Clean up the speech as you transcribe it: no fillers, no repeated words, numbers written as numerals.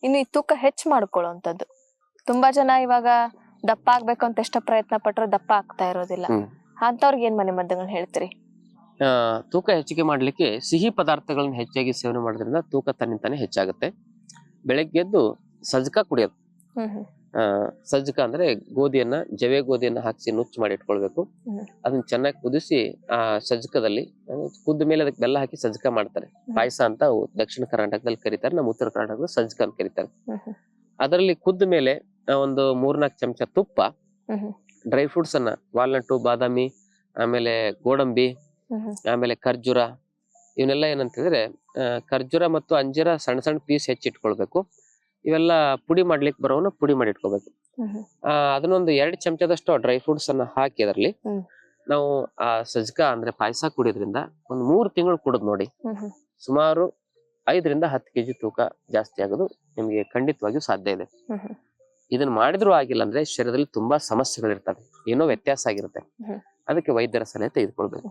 ಇನ್ನು ಈ ತೂಕ ಹೆಚ್ಚು ಮಾಡ್ಕೊಳ್ಳುವಂಥದ್ದು. ತುಂಬಾ ಜನ ಇವಾಗ ದಪ್ಪ ಆಗ್ಬೇಕು ಅಂತ ಎಷ್ಟ ಪ್ರಯತ್ನ ಪಟ್ರು ದಪ್ಪ ಆಗ್ತಾ ಇರೋದಿಲ್ಲ. ಅಂತವ್ರಿಗೆ ಏನ್ ಮನೆ ಮದ್ದುಗಳನ್ನ ಹೇಳ್ತೀರಿ? ತೂಕ ಹೆಚ್ಚಿಗೆ ಮಾಡ್ಲಿಕ್ಕೆ ಸಿಹಿ ಪದಾರ್ಥಗಳನ್ನ ಹೆಚ್ಚಾಗಿ ಸೇವನೆ ಮಾಡೋದ್ರಿಂದ ತೂಕ ತನ್ನಿಂತಾನೆ ಹೆಚ್ಚಾಗುತ್ತೆ. ಬೆಳಗ್ಗೆ ಎದ್ದು ಸಜ್ಜಕ ಕುಡಿಯೋದು. ಸಜ್ಜಕ ಅಂದ್ರೆ ಗೋಧಿಯನ್ನ, ಜವೆ ಗೋಧಿಯನ್ನ ಹಾಕಿಸಿ ನುಚ್ಚು ಮಾಡಿ ಇಟ್ಕೊಳ್ಬೇಕು. ಅದನ್ನ ಚೆನ್ನಾಗಿ ಕುದಿಸಿ ಆ ಸಜ್ಜಕದಲ್ಲಿ ಕುದ್ದ ಮೇಲೆ ಅದಕ್ಕೆ ಬೆಲ್ಲ ಹಾಕಿ ಸಜ್ಜಕ ಮಾಡ್ತಾರೆ. ಪಾಯಸ ಅಂತ ದಕ್ಷಿಣ ಕರ್ನಾಟಕದಲ್ಲಿ ಕರೀತಾರೆ, ನಮ್ಮ ಉತ್ತರ ಕರ್ನಾಟಕದಲ್ಲಿ ಸಜ್ಜಕ ಅಂತ ಕರೀತಾರೆ. ಅದರಲ್ಲಿ ಕುದ್ದ ಮೇಲೆ ಒಂದು 3-4 ಚಮಚ ತುಪ್ಪ, ಡ್ರೈ ಫ್ರೂಟ್ಸ್ ಅನ್ನ, ವಾಲ್ನಟ್ಟು, ಬಾದಾಮಿ, ಆಮೇಲೆ ಗೋಡಂಬಿ, ಆಮೇಲೆ ಖರ್ಜೂರ, ಇವನ್ನೆಲ್ಲ ಏನಂತ ಹೇಳಿದ್ರೆ ಖರ್ಜೂರ ಮತ್ತು ಅಂಜೀರ ಸಣ್ಣ ಸಣ್ಣ ಪೀಸ್ ಹೆಚ್ಚಿಟ್ಕೊಳ್ಬೇಕು. ಇವೆಲ್ಲ ಪುಡಿ ಮಾಡ್ಲಿಕ್ಕೆ ಬರೋವನ್ನ ಪುಡಿ ಮಾಡಿ ಇಟ್ಕೋಬೇಕು. ಅದನ್ನೊಂದು 2 ಚಮಚದಷ್ಟು ಡ್ರೈ ಫ್ರೂಟ್ಸ್ ಅನ್ನ ಹಾಕಿ ಅದರಲ್ಲಿ ನಾವು ಆ ಸಜ್ಜಕ ಅಂದ್ರೆ ಪಾಯಸ ಕುಡಿಯೋದ್ರಿಂದ ಒಂದು 3 ತಿಂಗಳು ಕುಡಿದ್ ನೋಡಿ, ಸುಮಾರು 5-10 kg ತೂಕ ಜಾಸ್ತಿ ಆಗೋದು ನಿಮ್ಗೆ ಖಂಡಿತವಾಗಿಯೂ ಸಾಧ್ಯ ಇದೆ. ಇದನ್ನ ಮಾಡಿದ್ರು ಆಗಿಲ್ಲ ಅಂದ್ರೆ ಶರೀರದಲ್ಲಿ ತುಂಬಾ ಸಮಸ್ಯೆಗಳಿರ್ತವೆ, ಏನೋ ವ್ಯತ್ಯಾಸ ಆಗಿರುತ್ತೆ. ಅದಕ್ಕೆ ವೈದ್ಯರ ಸಲಹೆ ತೆಗೆದುಕೊಳ್ಬೇಕು.